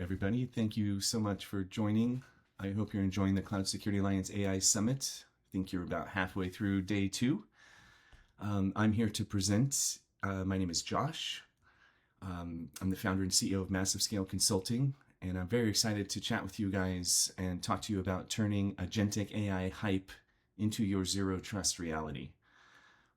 everybody. Thank you so much for joining. I hope you're enjoying the Cloud Security Alliance AI Summit. I think you're about halfway through day 2. I'm here to present. My name is Josh. I'm the founder and CEO of Massive Scale Consulting, and I'm very excited to chat with you guys and talk to you about turning agentic AI hype into your zero trust reality.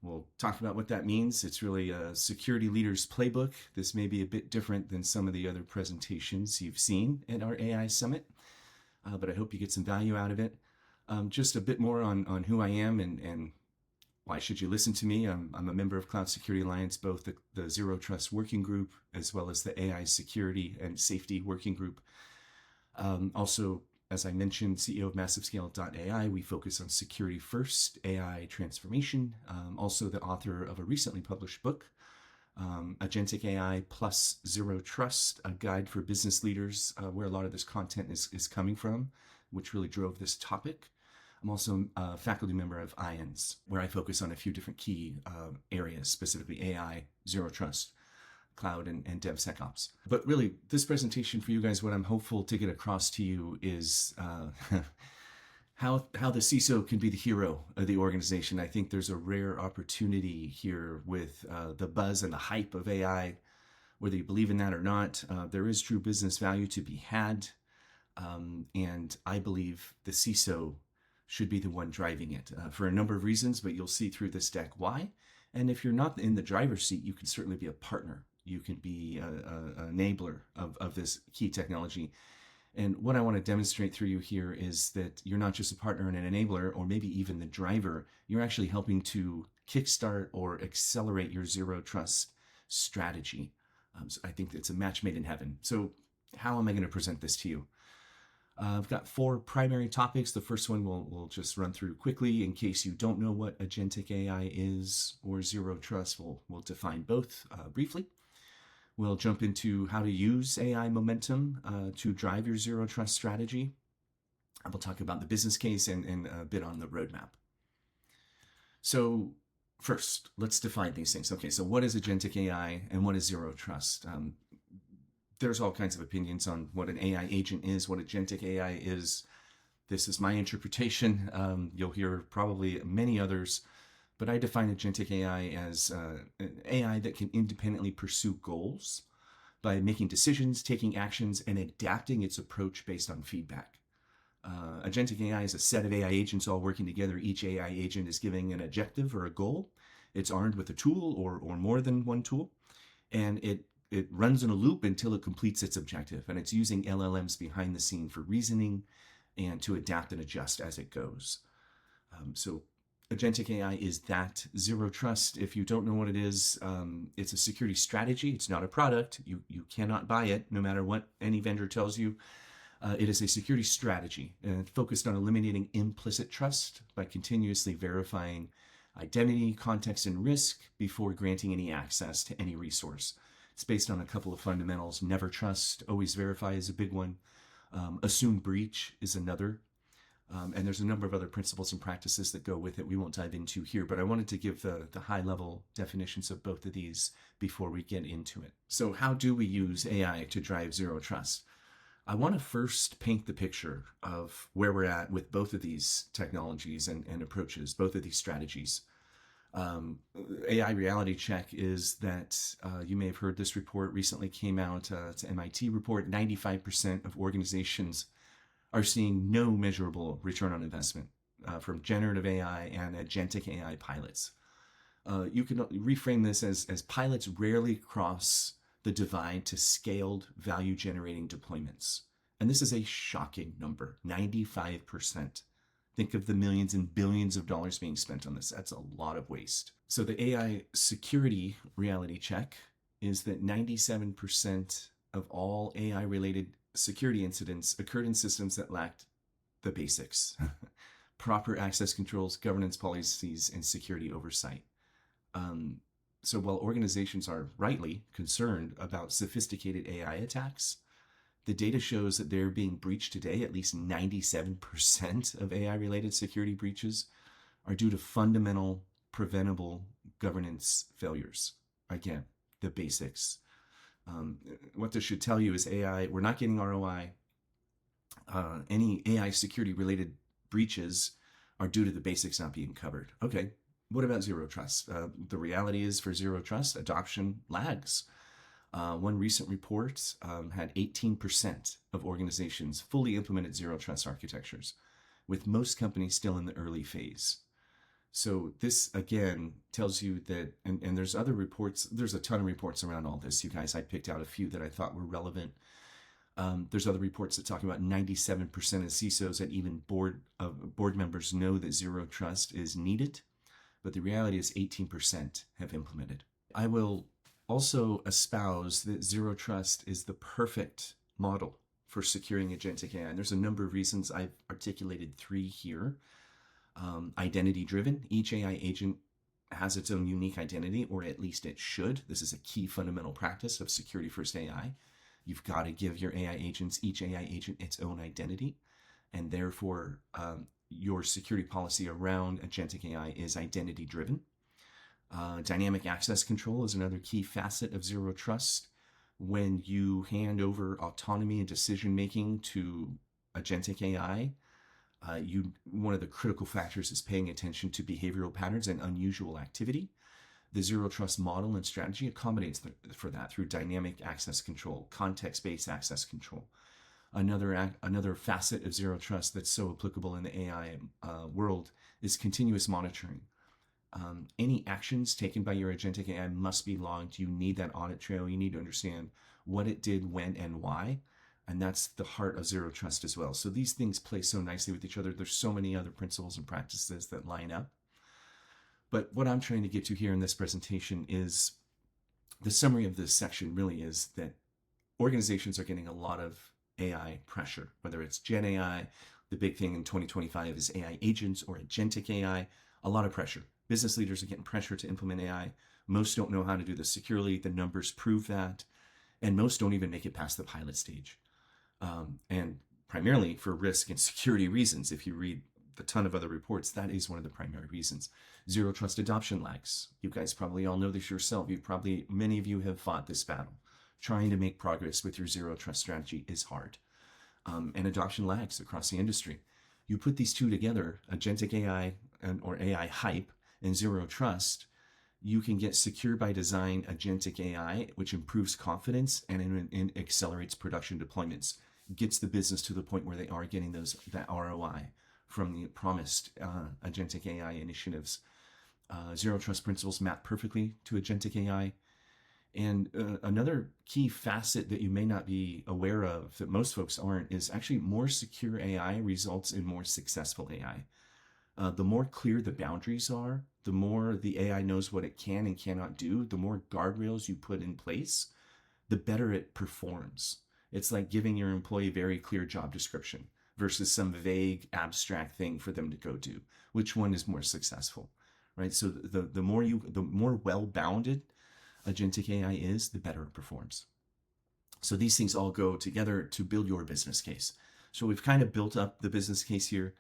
We'll talk about what that means. It's really a security leader's playbook. This may be a bit different than some of the other presentations you've seen at our AI Summit, but I hope you get some value out of it. Just a bit more on who I am and why should you listen to me. I'm a member of Cloud Security Alliance, both the Zero Trust Working Group as well as the AI Security and Safety Working Group. Also, as I mentioned, CEO of MassiveScale.ai, we focus on security first, AI transformation. Also the author of a recently published book, Agentic AI plus Zero Trust, a guide for business leaders, where a lot of this content is coming from, which really drove this topic. I'm also a faculty member of IANS, where I focus on a few different key areas, specifically AI, Zero Trust, Cloud, and DevSecOps. But really, this presentation for you guys, what I'm hopeful to get across to you is how the CISO can be the hero of the organization. I think there's a rare opportunity here with the buzz and the hype of AI. Whether you believe in that or not, there is true business value to be had. And I believe the CISO should be the one driving it for a number of reasons, but you'll see through this deck why. And if you're not in the driver's seat, you can certainly be a partner. You can be an enabler of this key technology. And what I want to demonstrate through you here is that you're not just a partner and an enabler, or maybe even the driver. You're actually helping to kickstart or accelerate your zero trust strategy. So I think it's a match made in heaven. So how am I going to present this to you? I've got 4 primary topics. The first one we'll just run through quickly in case you don't know what agentic AI is or zero trust. We'll define both briefly. We'll jump into how to use AI momentum to drive your zero trust strategy. We'll talk about the business case and a bit on the roadmap. So first, let's define these things. Okay, so what is agentic AI and what is zero trust? There's all kinds of opinions on what an AI agent is, what agentic AI is. This is my interpretation. You'll hear probably many others, but I define agentic AI as an AI that can independently pursue goals by making decisions, taking actions, and adapting its approach based on feedback. Agentic AI is a set of AI agents all working together. Each AI agent is giving an objective or a goal. It's armed with a tool or more than one tool, and it runs in a loop until it completes its objective. And it's using LLMs behind the scene for reasoning and to adapt and adjust as it goes. So agentic AI is that zero trust. If you don't know what it is, it's a security strategy. It's not a product. You cannot buy it, no matter what any vendor tells you. It is a security strategy focused on eliminating implicit trust by continuously verifying identity, context, and risk before granting any access to any resource. It's based on a couple of fundamentals. Never trust, always verify is a big one. Assume breach is another. And there's a number of other principles and practices that go with it we won't dive into here, but I wanted to give the high-level definitions of both of these before we get into it. So how do we use AI to drive zero trust? I want to first paint the picture of where we're at with both of these technologies and approaches, both of these strategies. AI reality check is that you may have heard this report recently came out. It's an MIT report. 95% of organizations are seeing no measurable return on investment from generative AI and agentic AI pilots. You can reframe this as pilots rarely cross the divide to scaled value generating deployments. And this is a shocking number, 95%. Think of the millions and billions of dollars being spent on this. That's a lot of waste. So the AI security reality check is that 97% of all AI-related security incidents occurred in systems that lacked the basics: proper access controls, governance policies, and security oversight. So while organizations are rightly concerned about sophisticated AI attacks, the data shows that they're being breached today. At least 97% of AI-related security breaches are due to fundamental, preventable governance failures. Again, the basics. What this should tell you is AI, we're not getting ROI. Any AI security related breaches are due to the basics not being covered. Okay, what about zero trust? The reality is for zero trust, adoption lags. One recent report had 18% of organizations fully implemented zero trust architectures, with most companies still in the early phase. So this again tells you that, and there's other reports, there's a ton of reports around all this, you guys. I picked out a few that I thought were relevant. There's other reports that talk about 97% of CISOs and even board members know that zero trust is needed, but the reality is 18% have implemented. I will also espouse that zero trust is the perfect model for securing agentic AI. And there's a number of reasons. I've articulated 3 here. Identity driven. Each AI agent has its own unique identity, or at least it should. This is a key fundamental practice of security first AI. You've got to give your AI agents, each AI agent, its own identity. And therefore, your security policy around agentic AI is identity driven. Dynamic access control is another key facet of zero trust. When you hand over autonomy and decision making to agentic AI, one of the critical factors is paying attention to behavioral patterns and unusual activity. The zero trust model and strategy accommodates for that through dynamic access control, context-based access control. Another facet of zero trust that's so applicable in the AI world is continuous monitoring. Any actions taken by your agentic AI must be logged. You need that audit trail. You need to understand what it did, when, and why. And that's the heart of zero trust as well. So these things play so nicely with each other. There's so many other principles and practices that line up. But what I'm trying to get to here in this presentation is the summary of this section really is that organizations are getting a lot of AI pressure, whether it's GenAI, the big thing in 2025 is AI agents or agentic AI, a lot of pressure. Business leaders are getting pressure to implement AI. Most don't know how to do this securely. The numbers prove that. And most don't even make it past the pilot stage. And primarily for risk and security reasons. If you read the ton of other reports, that is one of the primary reasons. Zero trust adoption lags. You guys probably all know this yourself. Many of you have fought this battle. Trying to make progress with your zero trust strategy is hard. And adoption lags across the industry. You put these two together, agentic AI or AI hype and zero trust, you can get secure by design agentic AI, which improves confidence and accelerates production deployments, gets the business to the point where they are getting that ROI from the promised agentic AI initiatives. Zero trust principles map perfectly to agentic AI. And another key facet that you may not be aware of, that most folks aren't, is actually more secure AI results in more successful AI. The more clear the boundaries are, the more the AI knows what it can and cannot do, the more guardrails you put in place, the better it performs. It's like giving your employee a very clear job description versus some vague abstract thing for them to go do. Which one is more successful, right? So the more well-bounded agentic AI is, the better it performs. So these things all go together to build your business case. So we've kind of built up the business case here.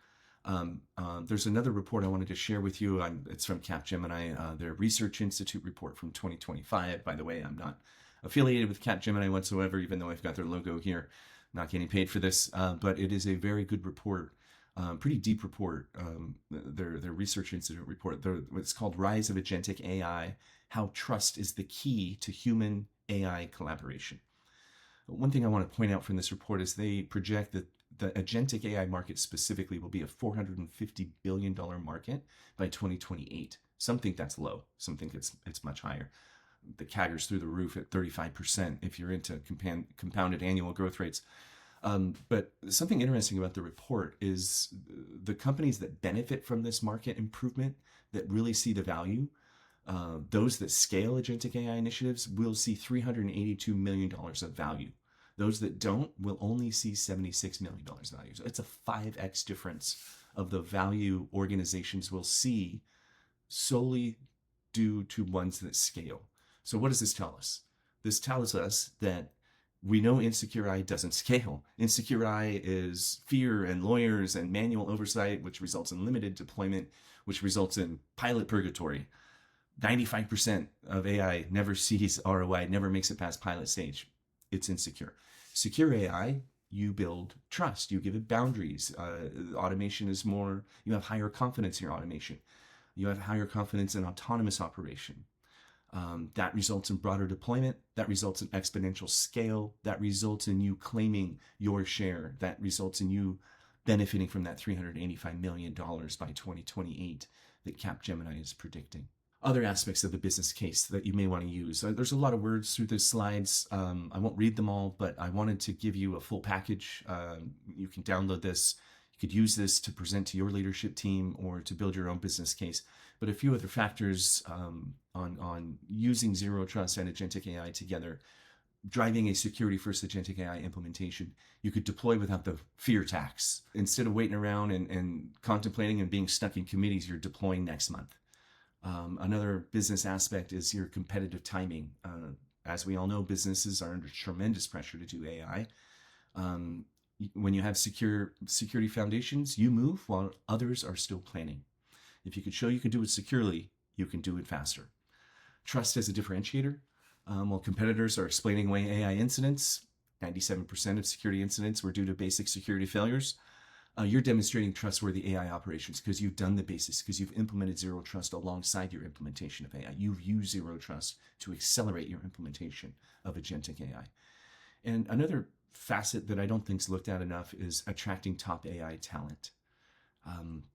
There's another report I wanted to share with you. It's from Capgemini, their Research Institute report from 2025. By the way, I'm not affiliated with Capgemini whatsoever, even though I've got their logo here. Not getting paid for this, but it is a very good report, pretty deep report. Their Research Institute report. It's called Rise of Agentic AI, How Trust is the Key to Human AI Collaboration. One thing I want to point out from this report is they project that the agentic AI market specifically will be a $450 billion market by 2028. Some think that's low. Some think it's much higher. The CAGR's through the roof at 35% if you're into compounded annual growth rates. But something interesting about the report is the companies that benefit from this market improvement, that really see the value, those that scale agentic AI initiatives will see $382 million of value. Those that don't will only see $76 million value. So it's a 5x difference of the value organizations will see solely due to ones that scale. So what does this tell us? This tells us that we know insecure AI doesn't scale. Insecure AI is fear and lawyers and manual oversight, which results in limited deployment, which results in pilot purgatory. 95% of AI never sees ROI, never makes it past pilot stage. It's insecure. Secure AI, you build trust, you give it boundaries. Automation is more, you have higher confidence in your automation. You have higher confidence in autonomous operation. That results in broader deployment. That results in exponential scale. That results in you claiming your share. That results in you benefiting from that $385 million by 2028 that Capgemini is predicting. Other aspects of the business case that you may want to use. There's a lot of words through the slides. I won't read them all, but I wanted to give you a full package. You can download this. You could use this to present to your leadership team or to build your own business case. But a few other factors on using Zero Trust and Agentic AI together, driving a security-first Agentic AI implementation. You could deploy without the fear tax. Instead of waiting around and contemplating and being stuck in committees, you're deploying next month. Another business aspect is your competitive timing. As we all know, businesses are under tremendous pressure to do AI. When you have security foundations, you move while others are still planning. If you could show you can do it securely, you can do it faster. Trust as a differentiator. While competitors are explaining away AI incidents, 97% of security incidents were due to basic security failures. You're demonstrating trustworthy AI operations because you've done the basics, because you've implemented Zero Trust alongside your implementation of AI. You've used Zero Trust to accelerate your implementation of Agentic AI. And another facet that I don't think is looked at enough is attracting top AI talent.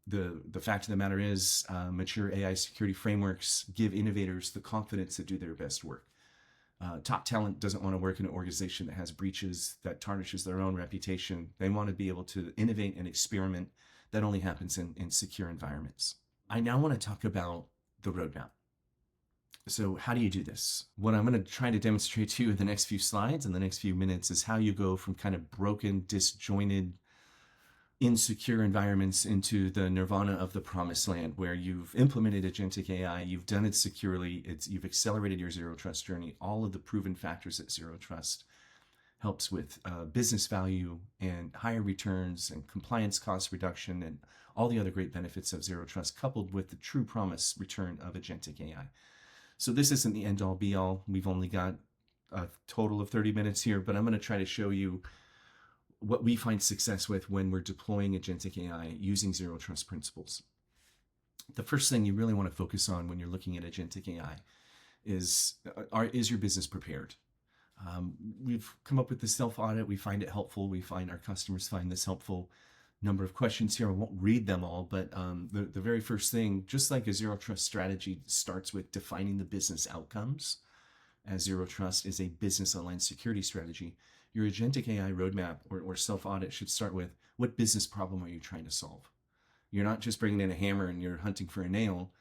The fact of the matter is, mature AI security frameworks give innovators the confidence to do their best work. Top talent doesn't want to work in an organization that has breaches, that tarnishes their own reputation. They want to be able to innovate and experiment. That only happens in secure environments. I now want to talk about the roadmap. So how do you do this? What I'm going to try to demonstrate to you in the next few slides, in the next few minutes, is how you go from kind of broken, disjointed, insecure environments into the nirvana of the promised land, where you've implemented Agentic AI, you've done it securely, you've accelerated your Zero Trust journey. All of the proven factors that Zero Trust helps with business value and higher returns and compliance cost reduction and all the other great benefits of Zero Trust, coupled with the true promise return of Agentic AI. So this isn't the end all be all. We've only got a total of 30 minutes here, but I'm going to try to show you what we find success with when we're deploying Agentic AI using Zero Trust principles. The first thing you really want to focus on when you're looking at Agentic AI is your business prepared? We've come up with the self-audit. We find it helpful. We find our customers find this helpful. Number of questions here. I won't read them all, but the very first thing, just like a Zero Trust strategy starts with defining the business outcomes, as Zero Trust is a business-aligned security strategy, your Agentic AI roadmap or self-audit should start with, what business problem are you trying to solve? You're not just bringing in a hammer and you're hunting for a nail.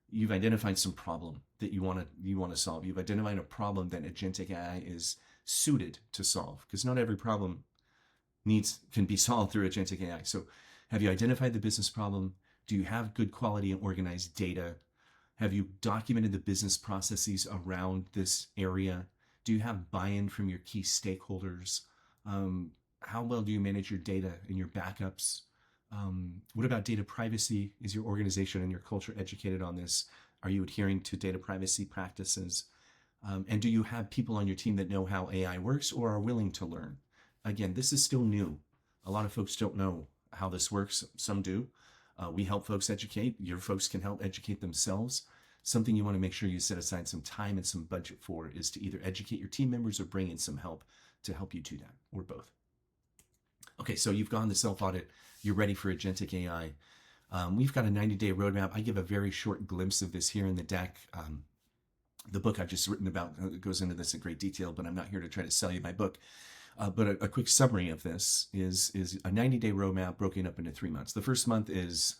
You've identified some problem that you want to solve. You've identified a problem that Agentic AI is suited to solve, because not every problem can be solved through Agentic AI. So have you identified the business problem? Do you have good quality and organized data? Have you documented the business processes around this area? Do you have buy-in from your key stakeholders? How well do you manage your data and your backups? What about data privacy? Is your organization and your culture educated on this? Are you adhering to data privacy practices? And do you have people on your team that know how AI works or are willing to learn? Again, this is still new. A lot of folks don't know how this works. Some do. We help folks educate. Your folks can help educate themselves. Something you want to make sure you set aside some time and some budget for is to either educate your team members or bring in some help to help you do that, or both. Okay, so you've gone the self-audit. You're ready for Agentic AI. We've got a 90-day roadmap. I give a very short glimpse of this here in the deck. The book I've just written about goes into this in great detail, but I'm not here to try to sell you my book. But a quick summary of this is a 90-day roadmap broken up into 3 months. The first month is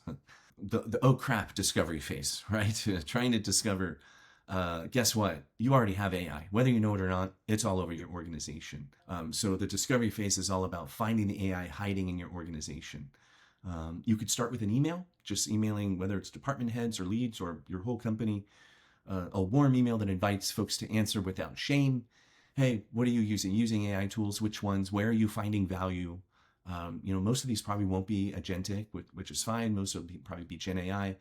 the oh crap discovery phase, right? Trying to discover, guess what? You already have AI. Whether you know it or not, it's all over your organization. So the discovery phase is all about finding the AI hiding in your organization. You could start with an email, just emailing, whether it's department heads or leads or your whole company, a warm email that invites folks to answer without shame. Hey, what are you using? Using AI tools, which ones? Where are you finding value? Most of these probably won't be agentic, which is fine. Most will probably be GenAI.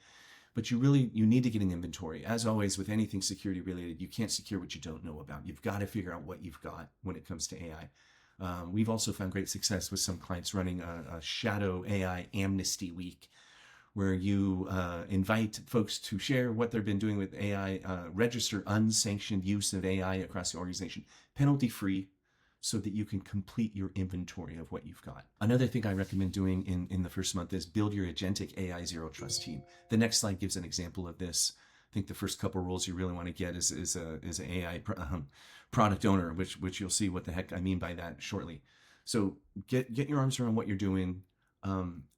But you need to get an inventory. As always, with anything security related, you can't secure what you don't know about. You've got to figure out what you've got when it comes to AI. We've also found great success with some clients running a shadow AI amnesty week, where you invite folks to share what they've been doing with AI, register unsanctioned use of AI across the organization, penalty free, so that you can complete your inventory of what you've got. Another thing I recommend doing in the first month is build your Agentic AI Zero Trust team. The next slide gives an example of this. I think the first couple roles you really want to get is an AI product owner, which you'll see what the heck I mean by that shortly. So get your arms around what you're doing.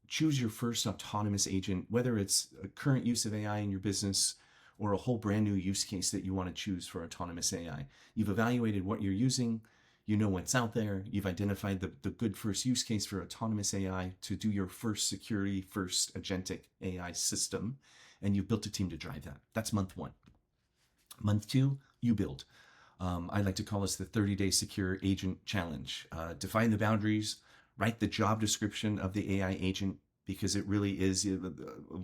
Choose your first autonomous agent, whether it's a current use of AI in your business or a whole brand new use case that you want to choose for autonomous AI. You've evaluated what you're using. You know what's out there. You've identified the good first use case for autonomous AI to do your first security, first agentic AI system, and you've built a team to drive that. That's month one. Month two, you build. I like to call this the 30-day secure agent challenge. Define the boundaries, write the job description of the AI agent, because it really is,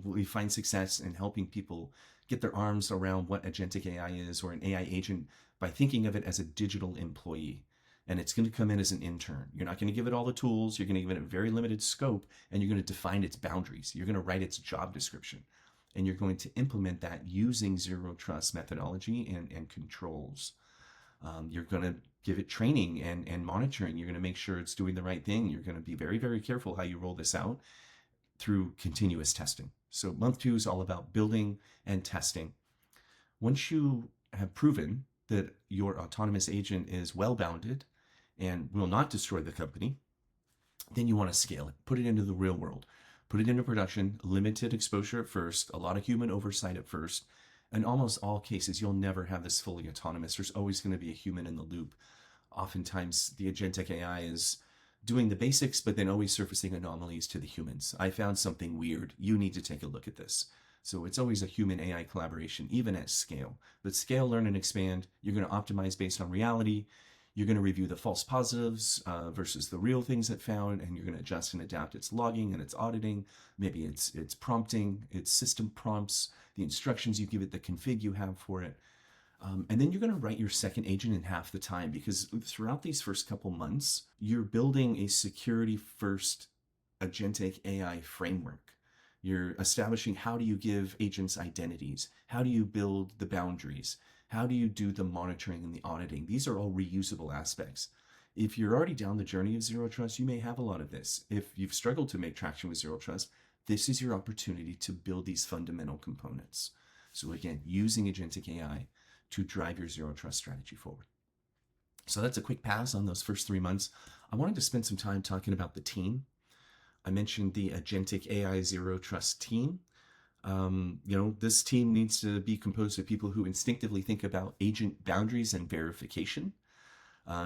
we find success in helping people get their arms around what agentic AI is, or an AI agent, by thinking of it as a digital employee. And it's going to come in as an intern. You're not going to give it all the tools. You're going to give it a very limited scope, and you're going to define its boundaries. You're going to write its job description, and you're going to implement that using zero trust methodology and controls. You're going to give it training and monitoring. You're going to make sure it's doing the right thing. You're going to be very, very careful how you roll this out through continuous testing. So month two is all about building and testing. Once you have proven that your autonomous agent is well-bounded and will not destroy the company, then you want to scale it, put it into the real world, put it into production, limited exposure at first, a lot of human oversight at first. In almost all cases, you'll never have this fully autonomous. There's always going to be a human in the loop. Oftentimes, the agentic AI is doing the basics, but then always surfacing anomalies to the humans. I found something weird. You need to take a look at this. So it's always a human AI collaboration, even at scale. But scale, learn, and expand. You're going to optimize based on reality. You're going to review the false positives versus the real things it found, and you're going to adjust and adapt its logging and its auditing. Maybe it's prompting, its system prompts, the instructions you give it, the config you have for it. And then you're going to write your second agent in half the time, because throughout these first couple months, you're building a security-first agentic AI framework. You're establishing, how do you give agents identities? How do you build the boundaries? How do you do the monitoring and the auditing? These are all reusable aspects. If you're already down the journey of zero trust, you may have a lot of this. If you've struggled to make traction with zero trust, this is your opportunity to build these fundamental components. So again, using agentic AI to drive your zero trust strategy forward. So that's a quick pass on those first 3 months. I wanted to spend some time talking about the team. I mentioned the Agentic AI Zero Trust team. This team needs to be composed of people who instinctively think about agent boundaries and verification.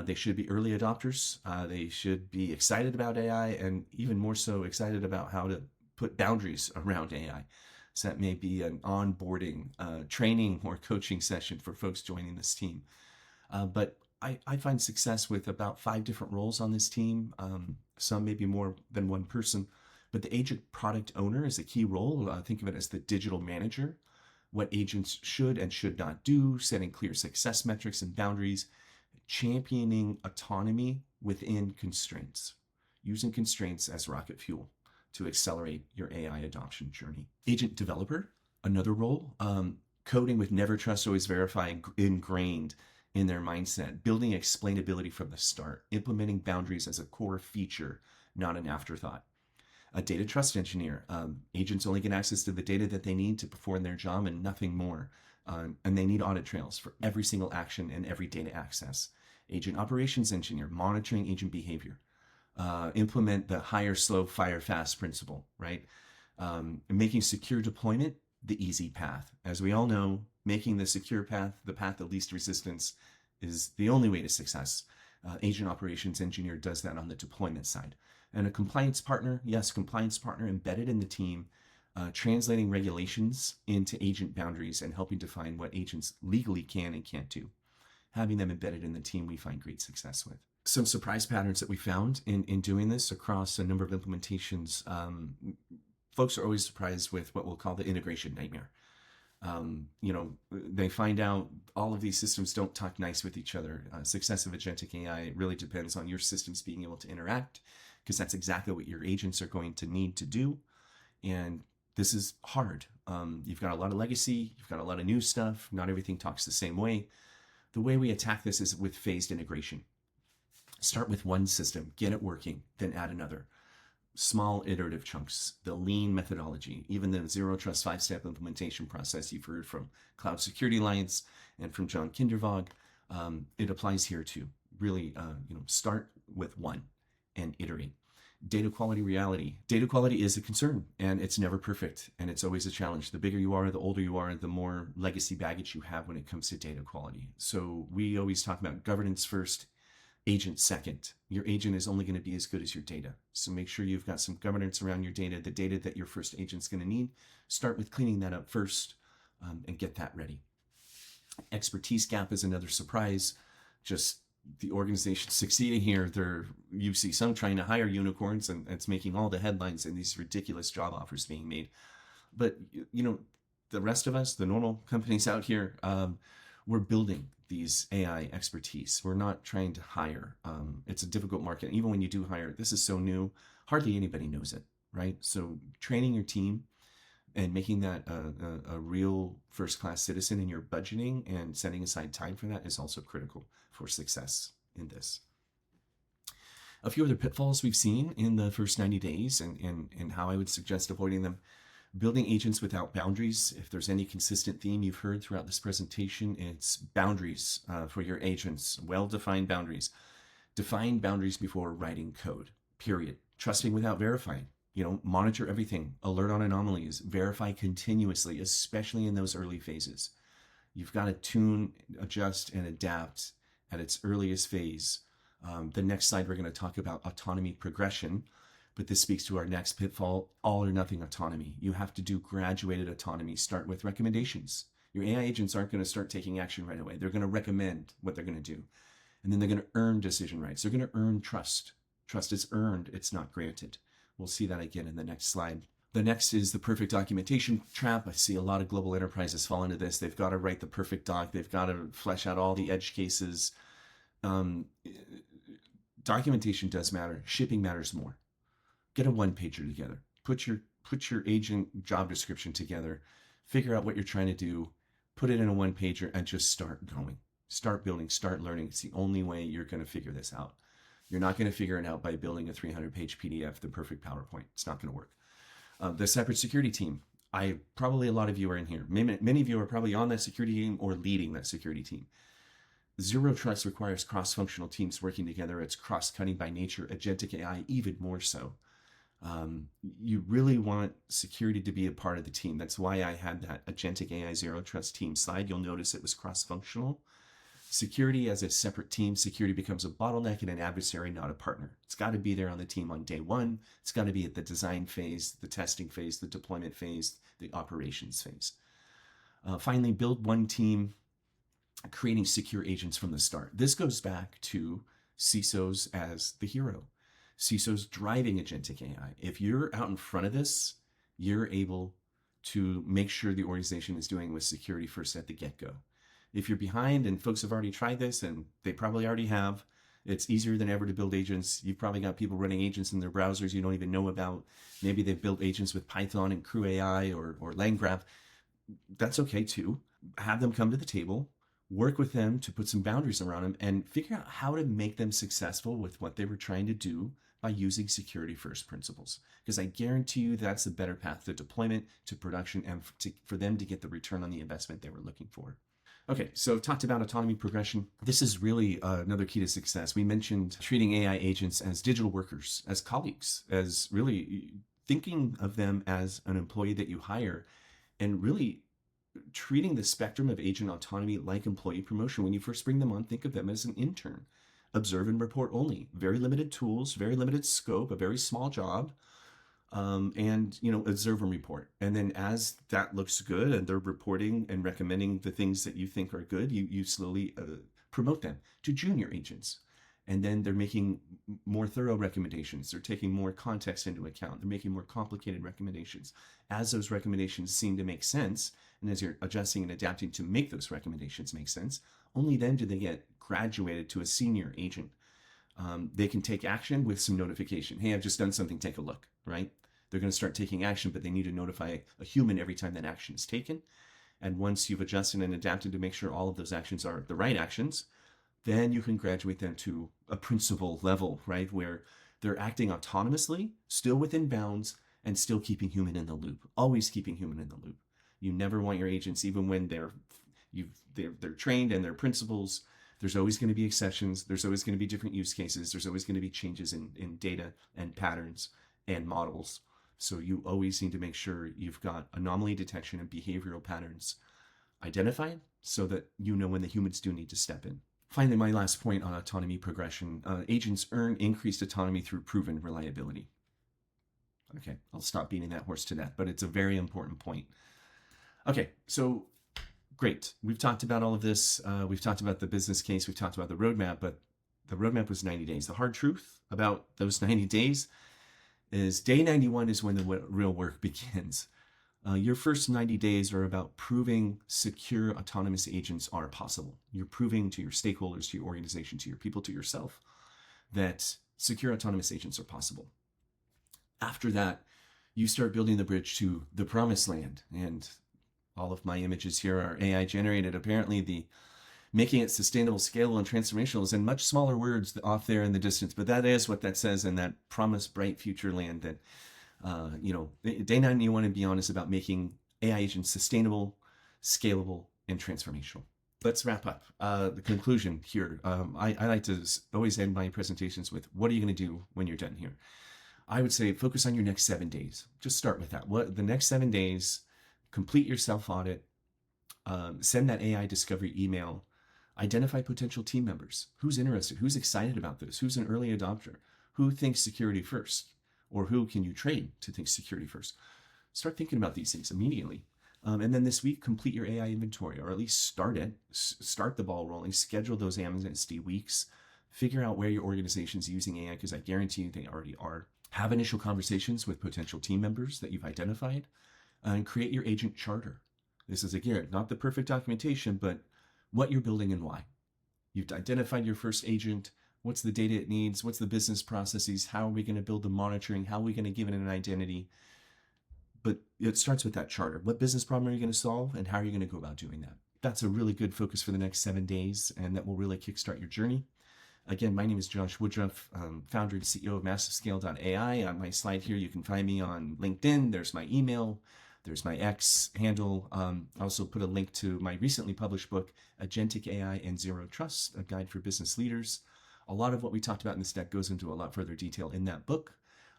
They should be early adopters. They should be excited about AI, and even more so excited about how to put boundaries around AI. So that may be an onboarding, training, or coaching session for folks joining this team. But I find success with about 5 different roles on this team. Some maybe more than one person, but the agent product owner is a key role. Think of it as the digital manager, what agents should and should not do, setting clear success metrics and boundaries, championing autonomy within constraints, using constraints as rocket fuel to accelerate your AI adoption journey. Agent developer, another role, coding with never trust, always verify, ingrained in their mindset, building explainability from the start, implementing boundaries as a core feature, not an afterthought. A data trust engineer, agents only get access to the data that they need to perform their job and nothing more. And they need audit trails for every single action and every data access. Agent operations engineer, monitoring agent behavior. Implement the hire slow, fire fast principle, right? Making secure deployment the easy path. As we all know, making the secure path, the path of least resistance, is the only way to success. Agent operations engineer does that on the deployment side. And a compliance partner, yes, compliance partner embedded in the team, translating regulations into agent boundaries and helping define what agents legally can and can't do. Having them embedded in the team, we find great success with. Some surprise patterns that we found in doing this across a number of implementations. folks are always surprised with what we'll call the integration nightmare. They find out all of these systems don't talk nice with each other. Success of agentic AI really depends on your systems being able to interact, because that's exactly what your agents are going to need to do. And this is hard. You've got a lot of legacy, you've got a lot of new stuff. Not everything talks the same way. The way we attack this is with phased integration. Start with one system, get it working, then add another. Small iterative chunks, the lean methodology, even the Zero Trust 5-step implementation process you've heard from Cloud Security Alliance and from John Kindervag, it applies here too. Really, start with one and iterate. Data quality reality. Data quality is a concern, and it's never perfect, and it's always a challenge. The bigger you are, the older you are, the more legacy baggage you have when it comes to data quality. So we always talk about governance first, agent second. Your agent is only going to be as good as your data. So make sure you've got some governance around your data, the data that your first agent's going to need. Start with cleaning that up first, and get that ready. Expertise gap is another surprise. Just the organization succeeding here, you see some trying to hire unicorns, and it's making all the headlines and these ridiculous job offers being made. But the rest of us, the normal companies out here, we're building these AI expertise. We're not trying to hire. It's a difficult market. Even when you do hire, this is so new, hardly anybody knows it, right? So training your team and making that a real first-class citizen in your budgeting and setting aside time for that is also critical for success in this. A few other pitfalls we've seen in the first 90 days and how I would suggest avoiding them. Building agents without boundaries. If there's any consistent theme you've heard throughout this presentation, it's boundaries for your agents, well-defined boundaries. Define boundaries before writing code, period. Trusting without verifying. Monitor everything, alert on anomalies, verify continuously, especially in those early phases. You've got to tune, adjust, and adapt at its earliest phase. The next slide, we're going to talk about autonomy progression, but this speaks to our next pitfall, all or nothing autonomy. You have to do graduated autonomy. Start with recommendations. Your AI agents aren't going to start taking action right away. They're going to recommend what they're going to do. And then they're going to earn decision rights. They're going to earn trust. Trust is earned, it's not granted. We'll see that again in the next slide. The next is the perfect documentation trap. I see a lot of global enterprises fall into this. They've got to write the perfect doc. They've got to flesh out all the edge cases. Documentation does matter. Shipping matters more. Get a one-pager together. Put your agent job description together. Figure out what you're trying to do. Put it in a one-pager and just start going. Start building. Start learning. It's the only way you're going to figure this out. You're not going to figure it out by building a 300-page PDF, the perfect PowerPoint. It's not going to work. The separate security team. Probably a lot of you are in here. Many of you are probably on that security team or leading that security team. Zero Trust requires cross-functional teams working together. It's cross-cutting by nature. Agentic AI even more so. You really want security to be a part of the team. That's why I had that Agentic AI Zero Trust team slide. You'll notice it was cross-functional. Security as a separate team, security becomes a bottleneck and an adversary, not a partner. It's got to be there on the team on day one. It's got to be at the design phase, the testing phase, the deployment phase, the operations phase. Finally, build one team, creating secure agents from the start. This goes back to CISOs as the hero. CISOs driving agentic AI. If you're out in front of this, you're able to make sure the organization is doing with security first at the get-go. If you're behind and folks have already tried this, and they probably already have, it's easier than ever to build agents. You've probably got people running agents in their browsers you don't even know about. Maybe they've built agents with Python and Crew AI or LangGraph. That's okay too. Have them come to the table, work with them to put some boundaries around them, and figure out how to make them successful with what they were trying to do by using security first principles. Because I guarantee you that's the better path to deployment, to production, and for them to get the return on the investment they were looking for. Okay, so I've talked about autonomy progression. This is really another key to success. We mentioned treating AI agents as digital workers, as colleagues, as really thinking of them as an employee that you hire, and really treating the spectrum of agent autonomy like employee promotion. When you first bring them on, think of them as an intern. Observe and report only. Very limited tools, very limited scope, a very small job. And observe and report. And then as that looks good and they're reporting and recommending the things that you think are good, you slowly promote them to junior agents. And then they're making more thorough recommendations. They're taking more context into account. They're making more complicated recommendations. As those recommendations seem to make sense, and as you're adjusting and adapting to make those recommendations make sense, only then do they get graduated to a senior agent. They can take action with some notification. Hey, I've just done something, take a look, right? They're going to start taking action, but they need to notify a human every time that action is taken. And once you've adjusted and adapted to make sure all of those actions are the right actions, then you can graduate them to a principal level, right? Where they're acting autonomously, still within bounds, and still keeping human in the loop, always keeping human in the loop. You never want your agents, even when they're trained and they're principals, there's always going to be exceptions. There's always going to be different use cases. There's always going to be changes in data and patterns and models. So you always need to make sure you've got anomaly detection and behavioral patterns identified so that you know when the humans do need to step in. Finally, my last point on autonomy progression, agents earn increased autonomy through proven reliability. Okay, I'll stop beating that horse to death, but it's a very important point. Okay, so great. We've talked about all of this. We've talked about the business case. We've talked about the roadmap, but the roadmap was 90 days. The hard truth about those 90 days is day 91 is when the real work begins. Your first 90 days are about proving secure autonomous agents are possible. You're proving to your stakeholders, to your organization, to your people, to yourself that secure autonomous agents are possible. After that, you start building the bridge to the promised land. And all of my images here are AI generated. Apparently, the making it sustainable, scalable, and transformational is in much smaller words off there in the distance. But that is what that says in that promised bright future land that day 91 and beyond is about making AI agents sustainable, scalable, and transformational. Let's wrap up. The conclusion here. I like to always end my presentations with, what are you going to do when you're done here? I would say focus on your next 7 days. Just start with that. The next 7 days, complete your self-audit, send that AI discovery email, identify potential team members. Who's interested? Who's excited about this? Who's an early adopter? Who thinks security first? Or who can you train to think security first? Start thinking about these things immediately. And then this week, complete your AI inventory, or at least start it. Start the ball rolling. Schedule those Amnesty weeks. Figure out where your organization's using AI, because I guarantee you they already are. Have initial conversations with potential team members that you've identified. And create your agent charter. This is, again, not the perfect documentation, but what you're building and why. You've identified your first agent. What's the data it needs? What's the business processes? How are we going to build the monitoring? How are we going to give it an identity? But it starts with that charter. What business problem are you going to solve, and how are you going to go about doing that? That's a really good focus for the next 7 days, and that will really kickstart your journey. Again, my name is Josh Woodruff, founder and CEO of MassiveScale.ai. On my slide here, you can find me on LinkedIn. There's my email. There's my X handle. I also put a link to my recently published book, Agentic AI and Zero Trust, a guide for business leaders. A lot of what we talked about in this deck goes into a lot further detail in that book.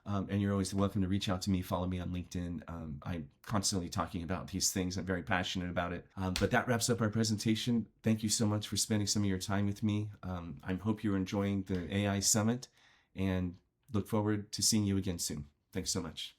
And you're always welcome to reach out to me, follow me on LinkedIn. I'm constantly talking about these things. I'm very passionate about it. But that wraps up our presentation. Thank you so much for spending some of your time with me. I hope you're enjoying the AI Summit, and look forward to seeing you again soon. Thanks so much.